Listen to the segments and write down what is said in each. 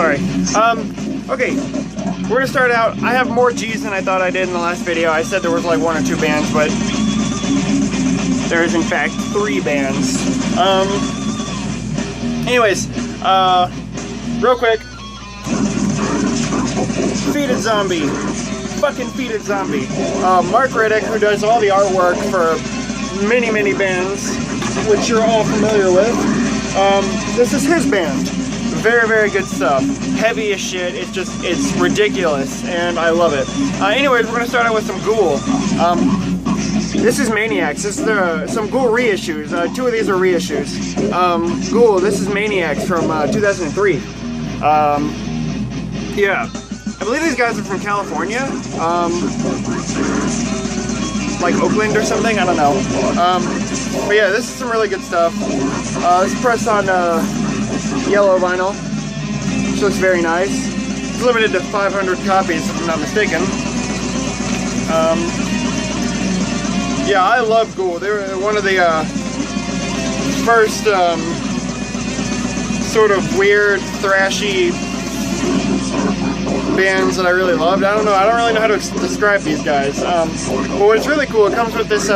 Sorry. Okay, we're gonna start out. I have more G's than I thought I did in the last video. I said there was like 1 or 2 bands, but there is in fact 3 bands. Anyways, real quick. Feated Zombie. Fucking Feated Zombie. Mark Riddick, who does all the artwork for many, many bands, which you're all familiar with. This is his band. Very, very good stuff. Heavy as shit. It's ridiculous, and I love it. Anyways, we're gonna start out with some Ghoul. This is Maniacs. This is some Ghoul reissues. 2 of these are reissues. Ghoul, this is Maniacs from 2003. Yeah. I believe these guys are from California. Like Oakland or something, I don't know. But yeah, this is some really good stuff. This is pressed on yellow vinyl, which looks very nice. It's limited to 500 copies, if I'm not mistaken. Yeah, I love Ghoul. They were one of the first sort of weird, thrashy bands that I really loved. I don't really know how to describe these guys. But what's really cool, it comes with this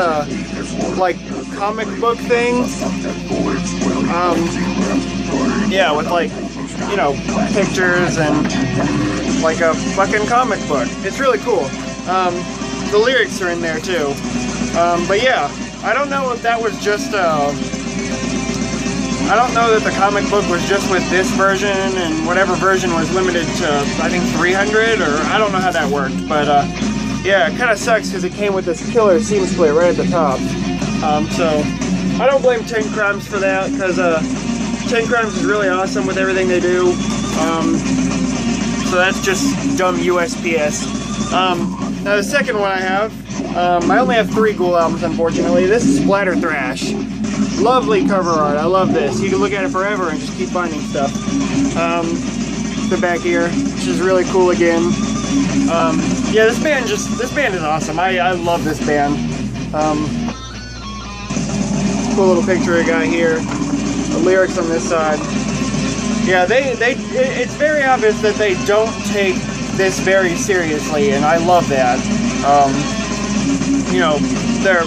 like comic book thing. Yeah, with like, you know, pictures and like a fucking comic book. It's really cool. The lyrics are in there too. But yeah, I don't know if that was just I don't know that the comic book was just with this version, and whatever version was limited to, I think, 300, or I don't know how that worked, but yeah, it kind of sucks because it came with this killer seam split right at the top. So I don't blame 10 Crimes for that, because 10 Crimes is really awesome with everything they do. So that's just dumb USPS. Now the second one I have, I only have 3 Ghoul albums, unfortunately. This is Splatter Thrash. Lovely cover art. I love this. You can look at it forever and just keep finding stuff. The back here, which is really cool again. Yeah, this band is awesome. I love this band. Cool little picture I got here. The lyrics on this side. Yeah, it's very obvious that they don't take this very seriously, and I love that. You know, their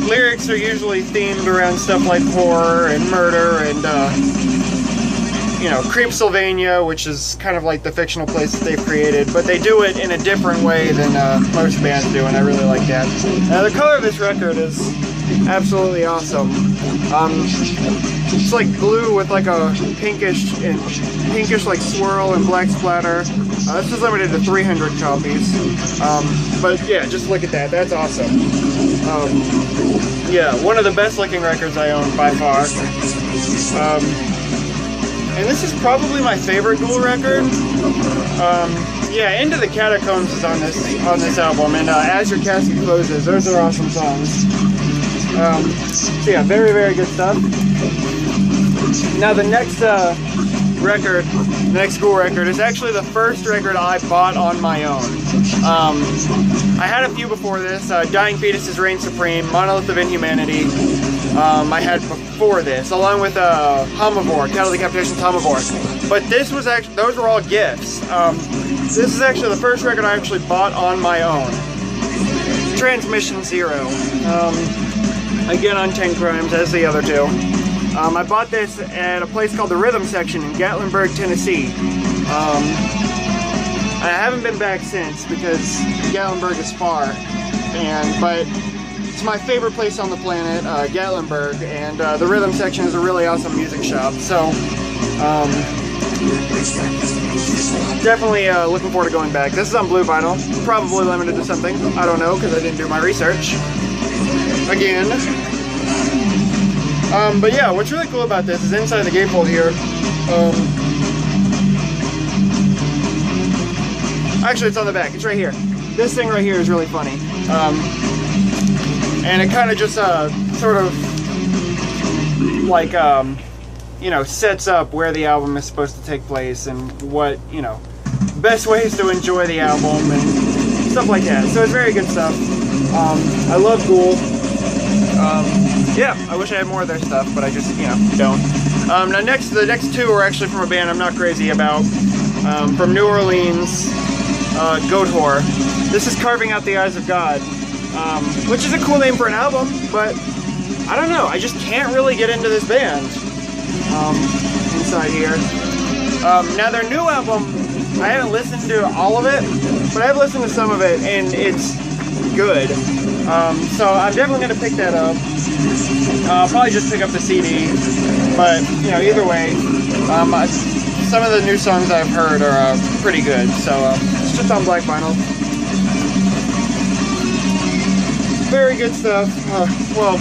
lyrics are usually themed around stuff like horror and murder and, you know, Creepsylvania, which is kind of like the fictional place that they've created, but they do it in a different way than most bands do, and I really like that. Now, the color of this record is absolutely awesome. It's like blue with like a pinkish like swirl and black splatter. This is limited to 300 copies. But yeah, just look at that. That's awesome. Yeah, one of the best looking records I own by far. And this is probably my favorite Ghoul record. Yeah, Into the Catacombs is on this album, and As Your Casket Closes. Those are awesome songs. So yeah, very, very good stuff. Now the next record, the next Ghoul record, is actually the first record I bought on my own. I had a few before this, Dying Fetuses Reign Supreme, Monolith of Inhumanity, I had before this, along with Hamilhay, Cattle Decapitation's Hamilhay. But this was actually, those were all gifts. This is actually the first record I actually bought on my own. Transmission Zero. Again on 10 Crimes, as the other 2. I bought this at a place called the Rhythm Section in Gatlinburg, Tennessee. I haven't been back since because Gatlinburg is far, but it's my favorite place on the planet, Gatlinburg, and the Rhythm Section is a really awesome music shop. So definitely looking forward to going back. This is on blue vinyl, probably limited to something. I don't know because I didn't do my research. Again. But yeah, what's really cool about this is inside the gatefold here. Actually, it's on the back. It's right here. This thing right here is really funny. And it kind of just sort of like you know, sets up where the album is supposed to take place and what, you know, best ways to enjoy the album and stuff like that. So it's very good stuff. I love Ghoul. Yeah, I wish I had more of their stuff, but I just, you know, don't. Now the next 2 are actually from a band I'm not crazy about. from New Orleans, Goatwhore. This is Carving Out the Eyes of God, which is a cool name for an album, but I don't know, I just can't really get into this band. Inside here. Now their new album, I haven't listened to all of it, but I've listened to some of it and it's good. So I'm definitely going to pick that up. I'll probably just pick up the CD, but you know, either way, some of the new songs I've heard are pretty good. So it's just on black vinyl. Very good stuff. Well,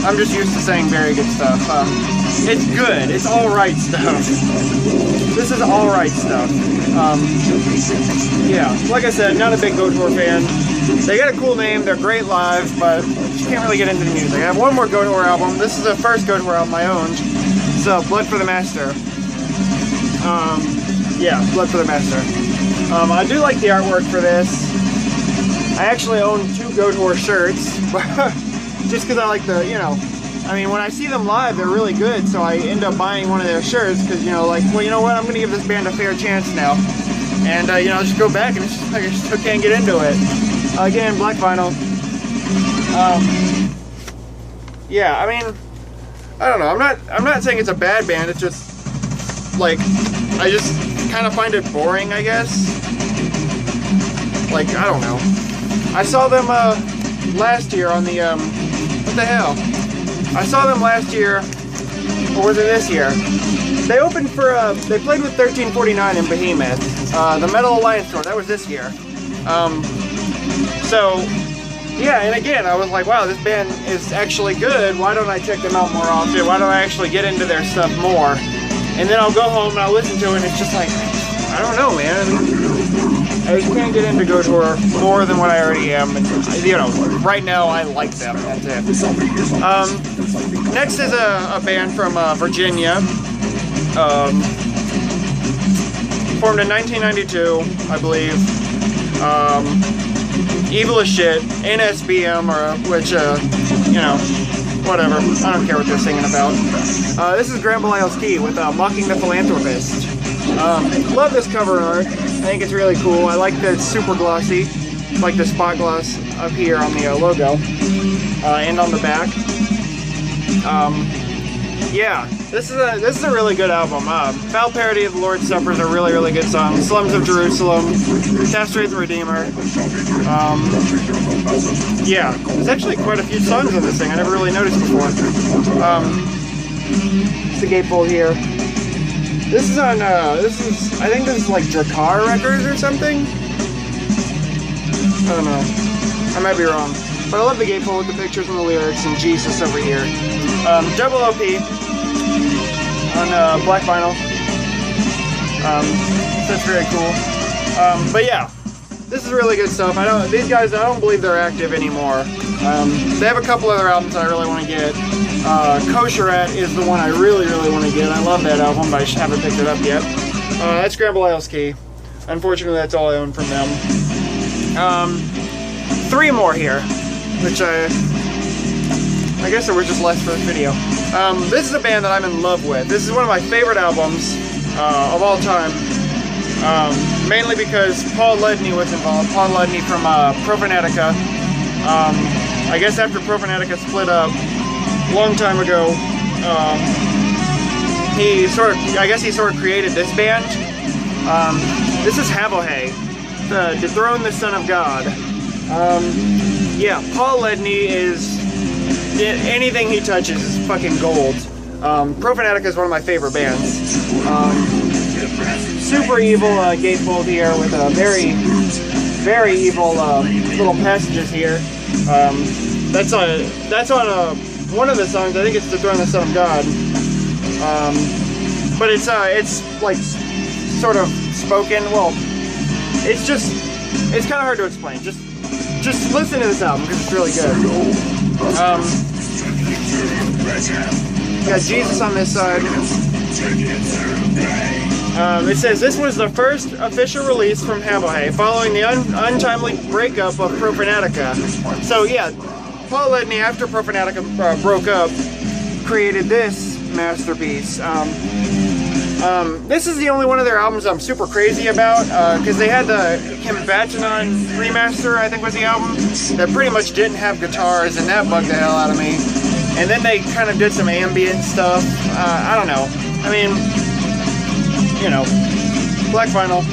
I'm just used to saying very good stuff. It's good. It's alright stuff. This is alright stuff. Yeah, like I said, not a big Goatwhore fan. They got a cool name, they're great live, but just can't really get into the music. I have one more Goatwhore album. This is the first Goatwhore album I owned. So, Blood for the Master. Yeah, Blood for the Master. I do like the artwork for this. I actually own 2 Goatwhore shirts, just because I like the, you know, I mean, when I see them live, they're really good, so I end up buying one of their shirts, because, you know, like, well, you know what, I'm going to give this band a fair chance now. And, you know, just go back, and it's just like, I still can't get into it. Again, black vinyl. Yeah, I mean, I don't know, I'm not saying it's a bad band, it's just, like, I just kind of find it boring, I guess. Like, I don't know. I saw them, last year on the, what the hell? I saw them last year, or was it this year? They opened for, they played with 1349 in Behemoth, the Metal Alliance tour, that was this year. So, yeah, and again, I was like, wow, this band is actually good, why don't I check them out more often? Why don't I actually get into their stuff more? And then I'll go home and I'll listen to it and it's just like, I don't know, man. I just can't get into Goatwhore more than what I already am. And, you know, right now I like them. That's it. Next is a band from Virginia. Formed in 1992, I believe. Evil as shit. NSBM, or which, you know, whatever. I don't care what they're singing about. This is Graveland with Mocking the Philanthropist. Love this cover art. I think it's really cool. I like that it's super glossy, like the spot gloss up here on the logo, and on the back. Yeah, this is a really good album. Foul Parody of the Lord's Supper is a really good song. Slums of Jerusalem, Castrate the Redeemer. Yeah, there's actually quite a few songs on this thing I never really noticed before. It's the gatefold here. This is on, I think this is like Drakkar Records or something? I don't know. I might be wrong. But I love the gatefold with the pictures and the lyrics and Jesus over here. Double OP on black vinyl. So that's very cool. But yeah, this is really good stuff. These guys, I don't believe they're active anymore. They have a couple other albums I really want to get. Kosherat is the one I really want to get. I love that album, but I just haven't picked it up yet. That's Scramble Isles Key. Unfortunately, that's all I own from them. 3 more here, which I guess there was just less for this video. This is a band that I'm in love with. This is one of my favorite albums of all time. Mainly because Paul Ledney was involved. Paul Ledney from Profanatica. I guess after Profanatica split up a long time ago, he sort of created this band. This is Hamilhay, the Dethrone the Son of God. Yeah, Paul Ledney is, anything he touches is fucking gold. Profanatica is one of my favorite bands. Super evil gatefold here with a very evil little passages here. That's on one of the songs. I think it's Dethrone the Son of God. But it's like sort of spoken. Well, it's kind of hard to explain. Just listen to this album because it's really good. Got Jesus on this side. It says this was the first official release from Hamilhay following the untimely breakup of Profanatica. So yeah, Paul Ledney, after Profanatica broke up, created this masterpiece. This is the only one of their albums I'm super crazy about, because they had the Kimbachanon remaster, I think was the album, that pretty much didn't have guitars, and that bugged the hell out of me. And then they kind of did some ambient stuff. I don't know. I mean, you know, black vinyl.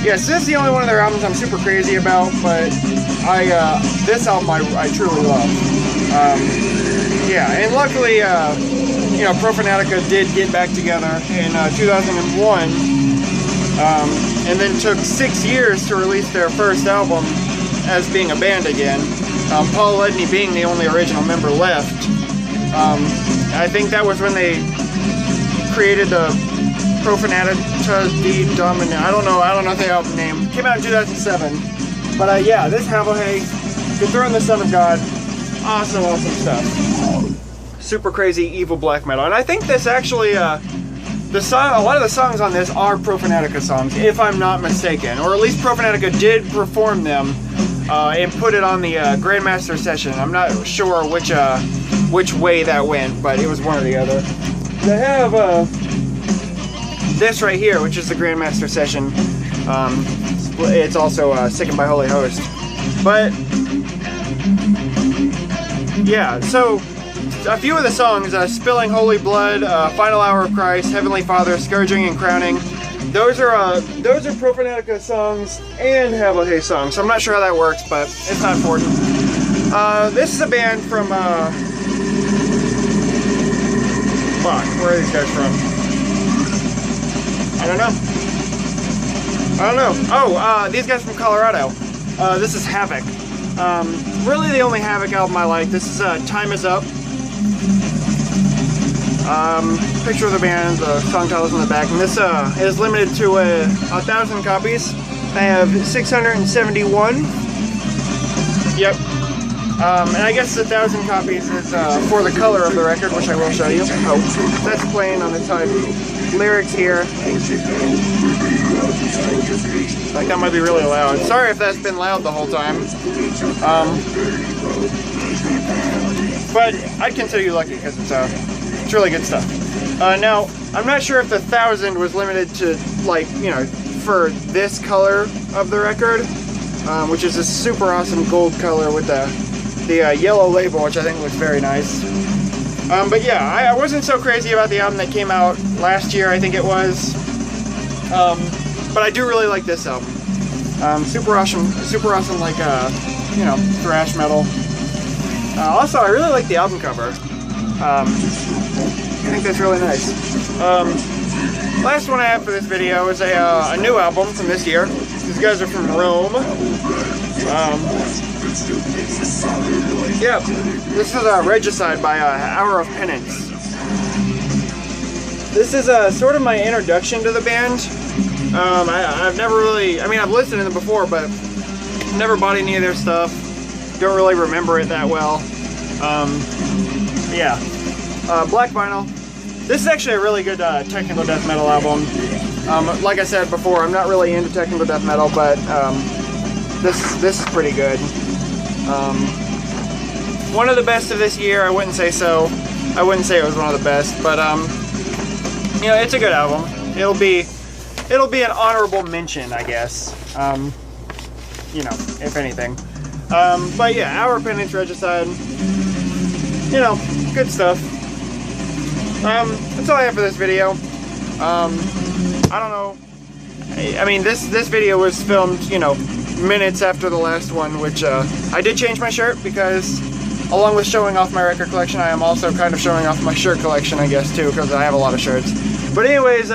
Yeah, so this is the only one of their albums I'm super crazy about, but this album I truly love. Yeah, and luckily, you know, Profanatica did get back together in 2001, and then took 6 years to release their first album as being a band again. Paul Ledney being the only original member left. I think that was when they created the Profanatica D Dominant. I don't know the album name. Came out in 2007. But yeah, this Hamilhay, Goatwhore and the Son of God, awesome stuff. Super crazy, evil black metal. And I think this actually, a lot of the songs on this are Profanatica songs, if I'm not mistaken. Or at least Profanatica did perform them and put it on the Grandmaster session. I'm not sure which way that went, but it was one or the other. They have this right here, which is the Grandmaster session. It's also Sickened by Holy Host. But yeah, so a few of the songs, Spilling Holy Blood, Final Hour of Christ, Heavenly Father, Scourging and Crowning, those are Profanatica songs and Hamilhay songs. So I'm not sure how that works, but it's not important. This is a band from fuck, where are these guys from? I don't know. Oh, these guys from Colorado. This is Havok. Really the only Havok album I like. This is Time Is Up. Picture of the band, the song titles on the back. And this is limited to 1,000 copies. I have 671. Yep. And I guess 1,000 copies is for the color of the record, which I will show you. Oh, that's playing on the side. Lyrics here. Like that might be really loud. Sorry if that's been loud the whole time. But I'd consider you lucky because it's really good stuff. Now, I'm not sure if the 1,000 was limited to, like, you know, for this color of the record, which is a super awesome gold color with the yellow label, which I think looks very nice. But yeah, I wasn't so crazy about the album that came out last year, I think it was. But I do really like this album. Super awesome, like, you know, thrash metal. Also, I really like the album cover. I think that's really nice. Last one I have for this video is a new album from this year. These guys are from Rome. Yeah, this is Regicide by Hour of Penance. This is sort of my introduction to the band. I've never really, I mean, I've listened to them before, but never bought any of their stuff. Don't really remember it that well. Yeah, black vinyl. This is actually a really good technical death metal album. Like I said before, I'm not really into technical death metal, but this is pretty good. One of the best of this year, I wouldn't say so. I wouldn't say it was one of the best, but you know, it's a good album. It'll be an honorable mention, I guess. You know, if anything. But yeah, Hour of Penance, Regicide. You know, good stuff. That's all I have for this video. I don't know. I mean, this video was filmed, you know, minutes after the last one, which I did change my shirt because, along with showing off my record collection, I am also kind of showing off my shirt collection, I guess, too, because I have a lot of shirts. But anyways,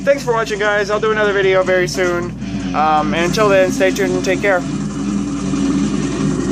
thanks for watching, guys. I'll do another video very soon. And until then, stay tuned and take care.